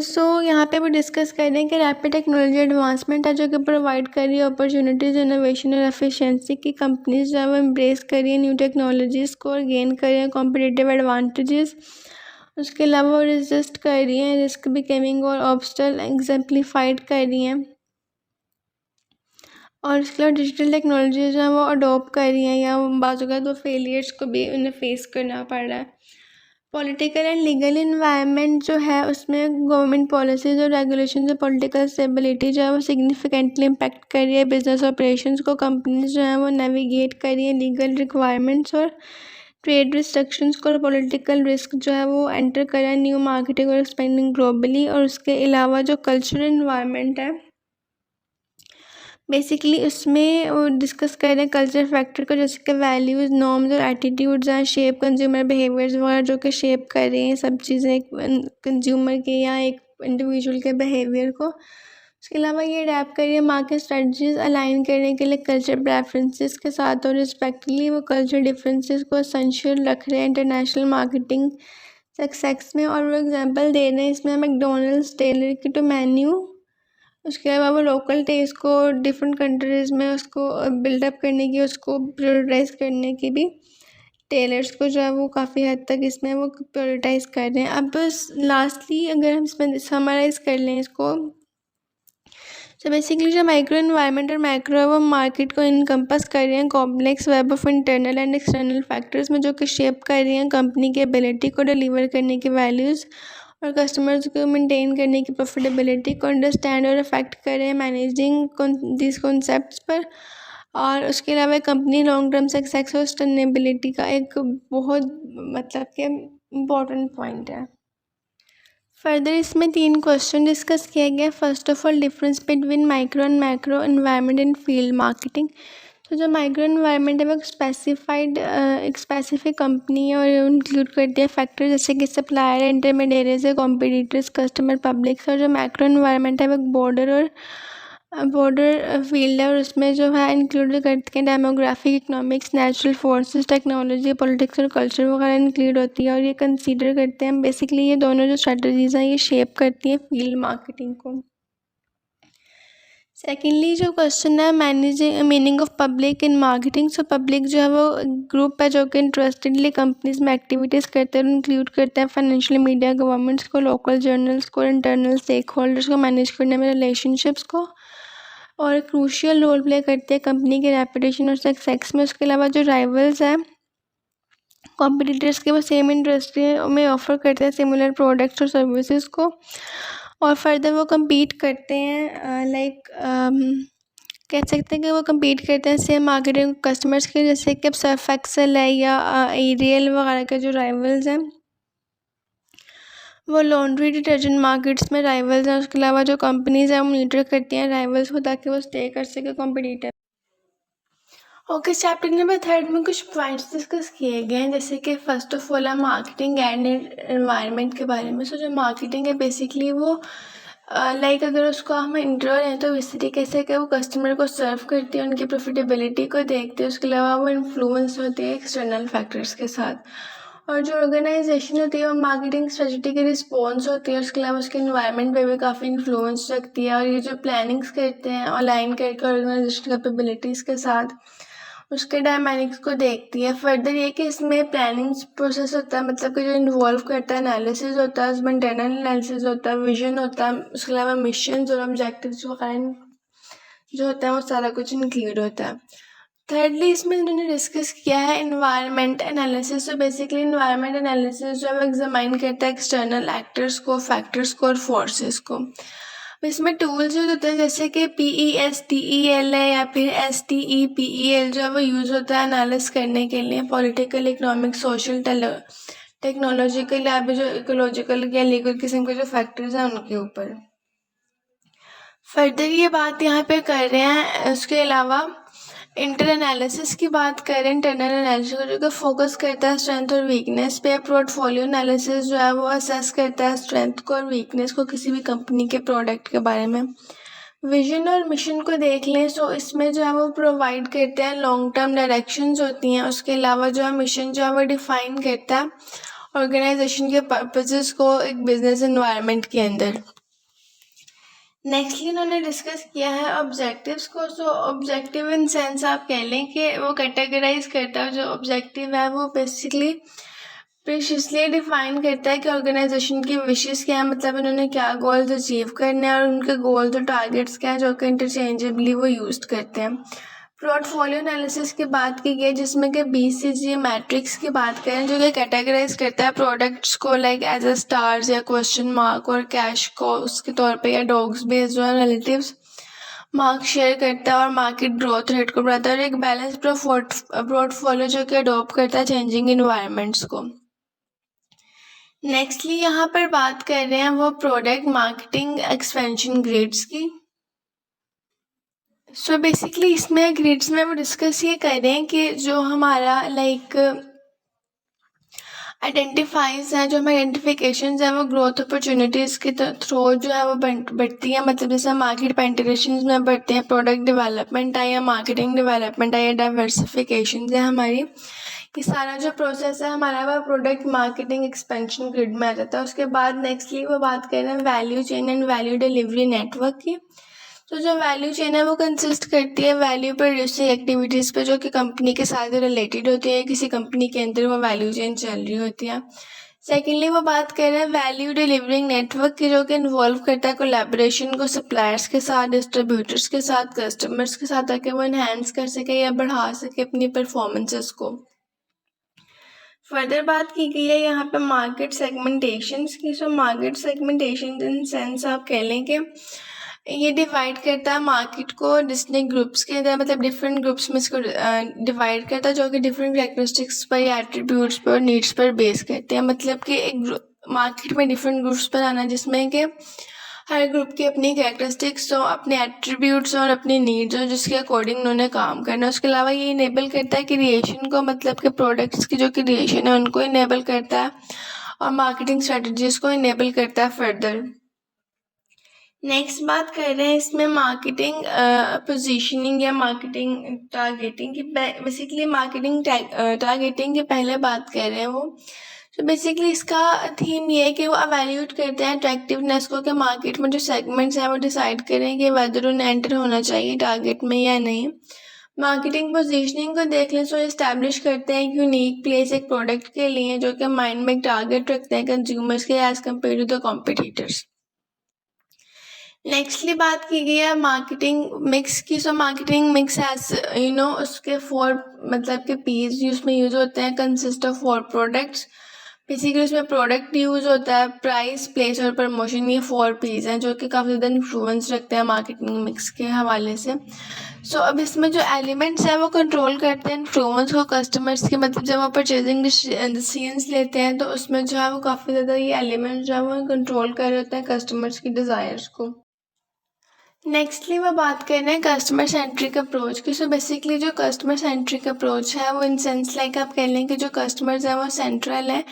सो यहाँ पे वो डिस्कस कर रहे हैं कि रैपिड टेक्नोलॉजी एडवांसमेंट है जो कि प्रोवाइड कर रही है अपॉर्चुनिटीज़, इनोवेशन और एफिशिएंसी की। कंपनीज जो है वो एम्ब्रेस कर रही है न्यू टेक्नोलॉजीज़ को और गेन कर रही हैं कॉम्पिटिटिव एडवांटेजेस। उसके अलावा वो रेजिस्ट कर रही हैं रिस्क बिकमिंग और ऑब्स्टल एग्जाम्प्लीफाइड कर रही हैं, और उसके अलावा डिजिटल टेक्नोलॉजी जो है वो अडोप्ट कर रही हैं, या बाज़ अगर तो फेलियर्स को भी उन्हें फेस करना पड़ रहा है। पॉलिटिकल एंड लीगल इन्वायरमेंट जो है उसमें गवर्नमेंट पॉलिसीज़ और रेगुलेशन और पॉलिटिकल स्टेबिलिटी जो है वो सिग्निफिकेंटली इम्पैक्ट कर रही है बिजनेस ऑपरेशंस को। कंपनीज जो हैं वो नेविगेट कर रही है लीगल रिक्वायरमेंट्स और ट्रेड रिस्ट्रिक्शंस को, और पॉलिटिकल रिस्क जो है वो एंटर कर रहा है न्यू मार्केटिंग और एक्सपेंडिंग ग्लोबली। और उसके अलावा जो कल्चरल इन्वायरमेंट है बेसिकली उसमें वो डिस्कस कर रहे हैं कल्चर फैक्टर को, जैसे कि वैल्यूज़, नॉर्म्स और एटीट्यूड्स हैं, शेप कंज्यूमर बिहेवियर्स वगैरह जो कि शेप कर रही हैं सब चीज़ें कंज्यूमर के या एक इंडिविजुअल के बिहेवियर को। उसके अलावा ये अडेप्ट कर रही है मार्केट स्ट्रेटजीज अलाइन करने के लिए कल्चर प्रेफरेंसेस के साथ, और रिस्पेक्टली वो कल्चर डिफरेंसेस को एसेंशियल रख रहे हैं इंटरनेशनल मार्केटिंग सक्सेस में। और वो एग्जांपल दे रहे हैं इसमें मैकडोनल्ड्स टेलर की टू मेन्यू। उसके अलावा वो लोकल टेस्ट को डिफरेंट कंट्रीज़ में उसको बिल्डअप करने की, उसको प्रायोरिटाइज करने की भी टेलर्स को जो है वो काफ़ी हद तक इसमें वो प्रायोरिटाइज कर रहे हैं। अब बस लास्टली अगर हम इसमें समराइज़ कर लें इसको, तो बेसिकली जो माइक्रो इन्वायरमेंट और मैक्रो है वो मार्केट को इनकम्पस कर रहे हैं complex web of internal and external factors में, जो कि शेप कर रही हैं कंपनी की एबिलिटी को डिलीवर करने की वैल्यूज़ और कस्टमर्स को मेंटेन करने की प्रॉफिटेबिलिटी को अंडरस्टैंड और अफेक्ट कर रहे हैं मैनेजिंग दिस कॉन्सेप्ट्स पर। और उसके अलावा कंपनी लॉन्ग टर्म सक्सेस और सस्टेनेबिलिटी का एक बहुत मतलब कि इम्पोर्टेंट पॉइंट है। फर्दर इसमें 3 क्वेश्चन डिस्कस किया गया। First of all, difference between micro and macro environment in field marketing. तो जो माइक्रो एनवायरनमेंट है वो एक स्पेसिफिक कंपनी है और इंक्लूड करती है फैक्टर जैसे कि supplier, intermediates, competitors, customer, publics. और जो मैक्रो एनवायरनमेंट है वो बॉर्डर फील्ड है और उसमें जो है इंक्लूड करते हैं demographic, economics, natural forces, technology, politics और कल्चर वगैरह इंक्लूड होती है। और ये कंसीडर करते हैं बेसिकली ये दोनों जो स्ट्रेटजीज हैं ये शेप करती हैं फील्ड मार्केटिंग को। सेकेंडली जो क्वेश्चन है managing meaning of public in marketing. So public जो है वो ग्रुप है जो कि इंटरेस्टेडली कंपनीज में एक्टिविटीज़ करते हैं और इंक्लूड करते हैं फाइनेंशियल, मीडिया, गवर्नमेंट्स को, लोकल जर्नल्स को, इंटरनल स्टेक होल्डर्स को मैनेज करने में, रिलेशनशिप्स को, और क्रूशियल रोल प्ले करते हैं कंपनी के रेपुटेशन और सक्सेस में। उसके अलावा जो राइवल्स हैं कॉम्पिटिटर्स के, वो सेम इंडस्ट्री में ऑफर करते हैं सिमिलर प्रोडक्ट्स और सर्विसेज को, और फर्दर वो compete करते हैं कह सकते हैं कि वो compete करते हैं सेम मार्केटिंग कस्टमर्स के, जैसे कि अब सर्फ एक्सेल है या एरियल वगैरह के जो राइवल्स हैं वो लॉन्ड्री डिटर्जेंट मार्केट्स में राइवल्स हैं। उसके अलावा जो कंपनीज हैं वो मॉनिटर करती हैं राइवल्स को ताकि वो स्टे कर सके कॉम्पिटिटर। ओके, चैप्टर नंबर 3 में कुछ पॉइंट्स डिस्कस किए गए हैं, जैसे कि फर्स्ट ऑफ ऑल है मार्केटिंग एंड एनवायरनमेंट के बारे में। सो जो मार्केटिंग है बेसिकली वो अगर उसको हम इंट्रो लें तो इस तरीके से कि वो कस्टमर को सर्व करती है, उनकी प्रॉफिटेबिलिटी को देखते हैं। उसके अलावा वो इन्फ्लुएंस होती है एक्सटर्नल फैक्टर्स के साथ, और जो ऑर्गेनाइजेशन होती है वो मार्केटिंग स्ट्रेटजी की रिस्पॉन्स होती है। उसके अलावा उसके इन्वायरमेंट पे भी काफ़ी इन्फ्लुएंस रखती है, और ये जो प्लानिंग्स करते हैं अलाइन करके ऑर्गेनाइजेशन कैपेबिलिटीज़ के साथ उसके डायनामिक्स को देखती है। फर्दर ये कि इसमें प्लानिंग प्रोसेस होता है, मतलब कि जो इन्वॉल्व करता है एनालिसिस होता है, उसमें इंटरनल एनालिसिस होता है, विजन होता है, उसके अलावा मिशन और ऑब्जेक्टिव्स वगैरह जो होता है वो सारा कुछ इंक्लूड होता है। थर्डली इसमें इन्होंने डिस्कस किया है इन्वायरमेंट एनालिसिस। तो बेसिकली इन्वायरमेंट एनालिसिस जो है वो एग्जामाइन करता है एक्सटर्नल एक्टर्स को, फैक्टर्स को और फोर्सेस को। इसमें टूल्स यूज होते हैं जैसे कि PESTEL है या फिर STEPEL जो है वो यूज़ होता है एनालिस करने के लिए पॉलिटिकल, इकोनॉमिक, सोशल, टेक्नोलॉजिकल या फिर जो इकोलॉजिकल या लीगल किस्म के जो फैक्टर्स हैं उनके ऊपर। फर्दर ये बात यहाँ पे कर रहे हैं। उसके अलावा इंटर एनालिसिस की बात करें, इंटरनल एनालिसिस जो कि फोकस करता है स्ट्रेंथ और वीकनेस पे। पोर्टफोलियो एनालिसिस जो है वो असेस करता है स्ट्रेंथ को और वीकनेस को किसी भी कंपनी के प्रोडक्ट के बारे में। विजन और मिशन को देख लें तो इसमें जो है वो प्रोवाइड करते हैं लॉन्ग टर्म डायरेक्शंस होती हैं। उसके अलावा जो है मिशन जो है वो डिफाइन करता है ऑर्गेनाइजेशन के पर्पसेस को एक बिजनेस एनवायरनमेंट के अंदर। नेक्स्टली उन्होंने डिस्कस किया है ऑब्जेक्टिव्स को। सो ऑब्जेक्टिव इन सेंस आप कह लें कि वो कैटेगराइज करता है, जो ऑब्जेक्टिव है वो बेसिकली प्रीशियसली डिफाइन करता है कि ऑर्गेनाइजेशन की विशेष क्या है, मतलब उन्होंने क्या गोल्स अचीव करने हैं और उनके गोल्स और टारगेट्स क्या है जो कि इंटरचेंजेबली वो यूज करते हैं। पोर्टफोलियो एनालिसिस की बात की गई जिसमें कि BCG मैट्रिक्स की बात करें जो कि कैटेगराइज करता है प्रोडक्ट्स को एज अ स्टार्स या क्वेश्चन मार्क, और कैश को उसके तौर पे या डॉग्स बेस्ड जो रिलेटिव्स मार्क शेयर करता है और मार्केट ग्रोथ रेट को बढ़ाता है, और एक बैलेंस पोर्टफोलियो जो कि अडॉप्ट करता है चेंजिंग इन्वायरमेंट्स को। नेक्स्टली यहाँ पर बात कर रहे हैं वो प्रोडक्ट मार्केटिंग एक्सपेंशन ग्रिड्स की। सो बेसिकली इसमें ग्रिड्स में वो डिस्कस ये कर रहे हैं कि जो हमारा आइडेंटिफाइज है, जो हमारे आइडेंटिफिकेशन है वो ग्रोथ अपॉर्चुनिटीज़ के थ्रू जो है वो बढ़ती है। मतलब जैसे मार्केट पेनिट्रेशन में बढ़ते हैं, प्रोडक्ट डेवलपमेंट है या मार्केटिंग डेवलपमेंट है या डाइवर्सिफिकेशन है हमारी, ये सारा जो प्रोसेस है हमारा वह प्रोडक्ट मार्केटिंग एक्सपेंशन ग्रिड में आ जाता है। उसके बाद नेक्स्टली वो बात कर रहे हैं value chain and value delivery network की। तो जो वैल्यू चेन है वो कंसिस्ट करती है वैल्यू प्रोड्यूसिंग एक्टिविटीज़ पे जो कि कंपनी के साथ रिलेटेड होती है, किसी कंपनी के अंदर वो वैल्यू चेन चल रही होती है। सेकेंडली वो बात कर रहे हैं वैल्यू डिलीवरिंग नेटवर्क की, जो कि इन्वॉल्व करता है कोलैबोरेशन को सप्लायर्स के साथ, डिस्ट्रीब्यूटर्स के साथ, कस्टमर्स के साथ, ताकि वो इन्हेंस कर सके या बढ़ा सके अपनी परफॉर्मेंसेस को। फर्दर बात की गई है यहाँ पे मार्केट सेगमेंटेशन की। So market segmentation in sense आप कह लें कि ये डिवाइड करता है मार्केट को डिस्टिंक्ट ग्रुप्स के अंदर, मतलब डिफरेंट ग्रुप्स में इसको डिवाइड करता है, जो कि डिफरेंट कैरेक्टरिस्टिक्स पर या एट्रीब्यूट्स पर नीड्स पर बेस करते हैं। मतलब कि एक मार्केट में डिफरेंट ग्रुप्स पर आना, जिसमें कि हर ग्रुप की अपनी कैरेक्टरिस्टिक्स हो, अपने एट्रीब्यूट्स और अपनी नीड्स हो, जिसके अकॉर्डिंग उन्होंने काम करना है। उसके अलावा ये इनेबल करता है क्रिएशन को, मतलब कि प्रोडक्ट्स की जो क्रिएशन है उनको इनेबल करता है, और मार्केटिंग स्ट्रेटजीज को इनेबल करता है फर्दर। नेक्स्ट बात कर रहे हैं इसमें मार्केटिंग पोजीशनिंग या मार्केटिंग टारगेटिंग की। बेसिकली मार्केटिंग टारगेटिंग की पहले बात कर रहे हैं वो। तो बेसिकली इसका थीम ये है कि वो अवैल्यूएट करते हैं अट्रैक्टिवनेस को, कि मार्केट में जो सेगमेंट्स हैं वो डिसाइड करें कि वेदर उन्हें एंटर होना चाहिए टारगेट में या नहीं। मार्केटिंग पोजीशनिंग को देख लें तो इस्टेब्लिश करते हैं यूनिक प्लेस एक प्रोडक्ट के लिए, जो कि माइंड में एक टारगेट रखते हैं कंज्यूमर्स के as compared to the competitors. Nextly बात की गई है मार्केटिंग मिक्स की। सो मार्केटिंग मिक्स हैज उसके 4 मतलब के पीस उसमें यूज होते हैं, कंसिस्ट ऑफ 4 प्रोडक्ट्स। बेसिकली उसमें प्रोडक्ट यूज होता है, प्राइस, प्लेस और प्रमोशन, ये 4 पीस हैं जो कि काफ़ी ज़्यादा इन्फ्लुएंस रखते हैं मार्केटिंग मिक्स के हवाले से। सो अब इसमें जो एलिमेंट्स हैं वो कंट्रोल करते हैं इन्फ्लुएंस को कस्टमर्स के, मतलब जब वो परचेजिंग डिसीजंस लेते हैं तो उसमें जो है वो काफ़ी ज़्यादा ये एलिमेंट्स जो है वो कंट्रोल कर रहे होते हैं कस्टमर्स की डिज़ायर्स को। नेक्स्टली वो बात कर रहे हैं कस्टमर सेंट्रिक अप्रोच की। सो बेसिकली जो कस्टमर सेंट्रिक अप्रोच है वो इन सेंस लाइक आप कह लें कि जो कस्टमर्स हैं वो सेंट्रल है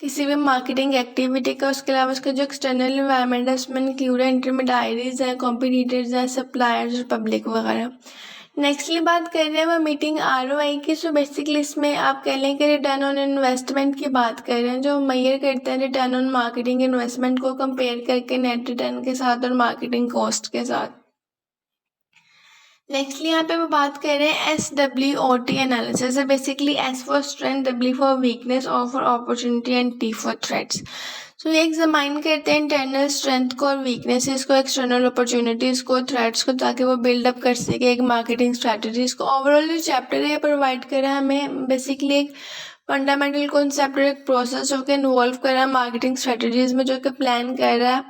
किसी भी मार्केटिंग एक्टिविटी का। उसके अलावा उसका जो एक्सटर्नल इन्वायरमेंट है उसमें इंक्लूड है इंटरमीडियरीज हैं, कॉम्पिटिटर्स हैं, सप्लायर्स और पब्लिक वगैरह। नेक्स्टली बात कर रहे हैं वो मीटिंग ROI की। सो बेसिकली इसमें आप कह लें कि रिटर्न ऑन इन्वेस्टमेंट की बात कर रहे हैं, जो मेजर करते हैं रिटर्न ऑन मार्केटिंग इन्वेस्टमेंट को कंपेयर करके नेट रिटर्न के साथ और मार्केटिंग कॉस्ट के साथ। नेक्स्टली यहाँ पे वो बात कर रहे हैं SWOT analysis. Basically S for strength, W for weakness, O for opportunity and T for threats. So ये एग्जामाइन करते हैं इंटरनल स्ट्रेंथ को और वीकनेसेस को, एक्सटर्नल अपॉर्चुनिटीज़ को, थ्रेट्स को, ताकि वो बिल्डअप कर सके एक मार्केटिंग स्ट्रैटेजीज को। ओवरऑल जो चैप्टर है प्रोवाइड कर रहा है हमें बेसिकली एक फंडामेंटल कॉन्सेप्ट और एक प्रोसेस जो कि इन्वॉल्व कर रहा है मार्केटिंग स्ट्रैटेजीज में, जो कि प्लान कर रहा है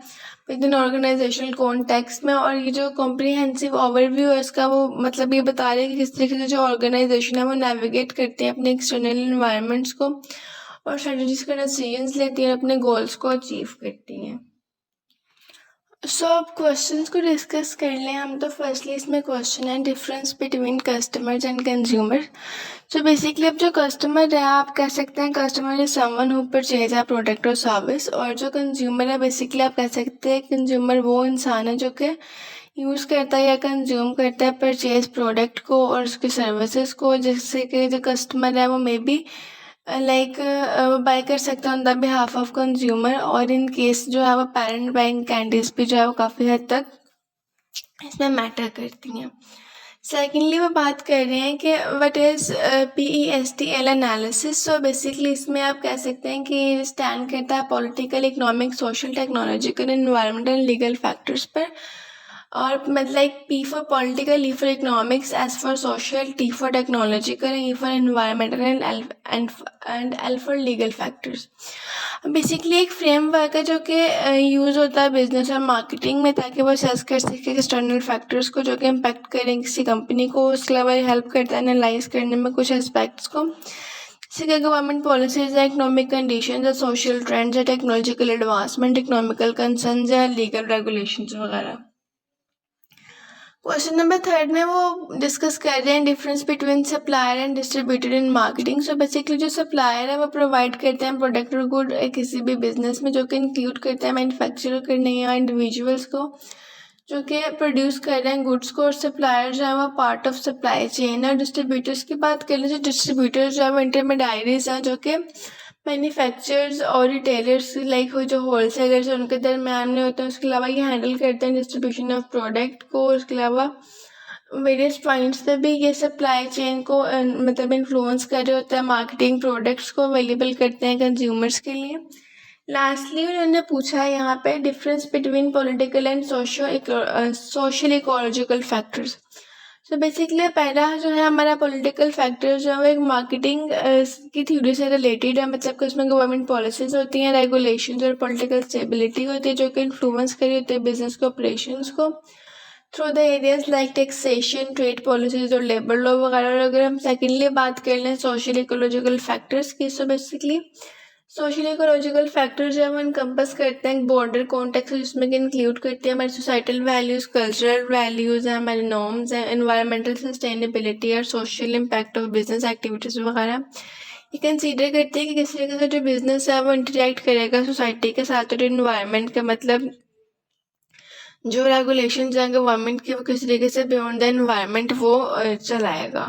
विद इन ऑर्गेनाइजेशनल कॉन्टेक्स्ट में। और ये जो कॉम्प्रिहेंसिव ओवरव्यू है इसका, वो मतलब ये बता रहे हैं कि किस तरीके से जो ऑर्गेनाइजेशन है वो नेविगेट करती है अपने एक्सटर्नल इन्वायरमेंट्स को और स्ट्रेटजीज का डिसीजंस लेती है और अपने गोल्स को अचीव करती हैं। सो अब क्वेश्चंस को डिस्कस कर लें हम। तो फर्स्टली इसमें क्वेश्चन है difference between customers and consumer. So basically अब जो कस्टमर है आप कह सकते हैं customer is someone who purchase a product और सर्विस, और जो कंज्यूमर है बेसिकली आप कह सकते हैं कंज्यूमर वो इंसान है जो कि यूज़ करता है या कंज्यूम करता है परचेज प्रोडक्ट को और उसकी सर्विसेज को, जिससे कि जो कस्टमर है वो मे बी लाइक बाय कर सकते हैं on the behalf of consumer. और इन केस जो है वो पेरेंट बैंक कैंडीज भी जो है वो काफ़ी हद तक इसमें मैटर करती हैं। सेकेंडली वो बात कर रहे हैं कि what is PESTL analysis. So basically इसमें आप कह सकते हैं कि स्टैंड करता है political, economic, social, technological, environmental, legal factors पर। और मतलब like P for political, E for economics, S for social, T for technological, E for environmental and L for legal factors. Basically एक फ्रेमवर्क है जो कि use होता है business और मार्केटिंग में, ताकि वो असेस कर सके एक्सटर्नल फैक्टर्स को जो कि इम्पैक्ट करें किसी कंपनी को। उसके अलावा हेल्प करता है एनालाइज करने में कुछ एस्पेक्ट्स को, जैसे कि गवर्नमेंट पॉलिसीज है, इकोनॉमिक कंडीशन है, सोशल ट्रेंड्स है, टेक्नोलॉजिकल एडवांसमेंट, इकोनॉमिकल कंसर्न्स है, लीगल रेगुलेशंस वगैरह। क्वेश्चन नंबर 3 में वो डिस्कस कर रहे हैं difference between supplier and distributor in marketing. So basically जो सप्लायर है वो प्रोवाइड करते हैं प्रोडक्ट और गुड किसी भी बिजनेस में, जो कि इंक्लूड करते हैं मैन्युफैक्चर करने या इंडिविजुअल्स को जो कि प्रोड्यूस कर रहे हैं गुड्स को। और सप्लायर जो है वो पार्ट ऑफ सप्लाई चेन है। डिस्ट्रीब्यूटर्स की बात कर लें तो डिस्ट्रीब्यूटर्स जो है वो इंटरमीडियरीज हैं जो कि मैन्युफैक्चरर्स और रिटेलर्स लाइक हो जो होलसेलर्स हैं उनके दरम्यान में होते हैं। उसके अलावा ये हैंडल करते हैं डिस्ट्रीब्यूशन ऑफ प्रोडक्ट को। उसके अलावा वेरियस पॉइंट्स पे भी ये सप्लाई चेन को मतलब इन्फ्लुएंस कर रहे होते हैं, मार्केटिंग प्रोडक्ट्स को अवेलेबल करते हैं कंज्यूमर्स के लिए। लास्टली उन्होंने पूछा है यहाँ पे difference between political and social ecological factors. So basically पहला जो है हमारा पॉलिटिकल फैक्टर जो है वो एक मार्केटिंग की थ्योरी से रिलेटेड है, मतलब कि उसमें गवर्नमेंट पॉलिसीज होती हैं, रेगुलेशंस और पॉलिटिकल स्टेबिलिटी होती है जो कि इन्फ्लुएंस करी होती है बिजनेस के ऑपरेशंस को through the areas like taxation, trade policies और लेबर लॉ वगैरह। और अगर हम सेकेंडली बात कर लें सोशल इकोलॉजिकल फैक्टर्स की, so basically social ecological factor जो है वो इनकम्पस करते हैं बॉर्डर कॉन्टेक्स्ट, जिसमें कि इंक्लूड करते हैं हमारे सोसाइटल वैल्यूज़, कल्चरल वैल्यूज़ हैं, हमारे नॉर्म्स हैं, एनवायरमेंटल सस्टेनेबिलिटी और social impact of business activities वगैरह। ये कंसीडर करते हैं कि किस तरीके से जो बिजनेस है वो इंटरेक्ट करेगा सोसाइटी के साथ और इन्वायरमेंट का, मतलब जो रेगुलेशन हैं गवर्नमेंट की वो किस तरीके से बियॉन्ड द एनवायरमेंट वो चलाएगा।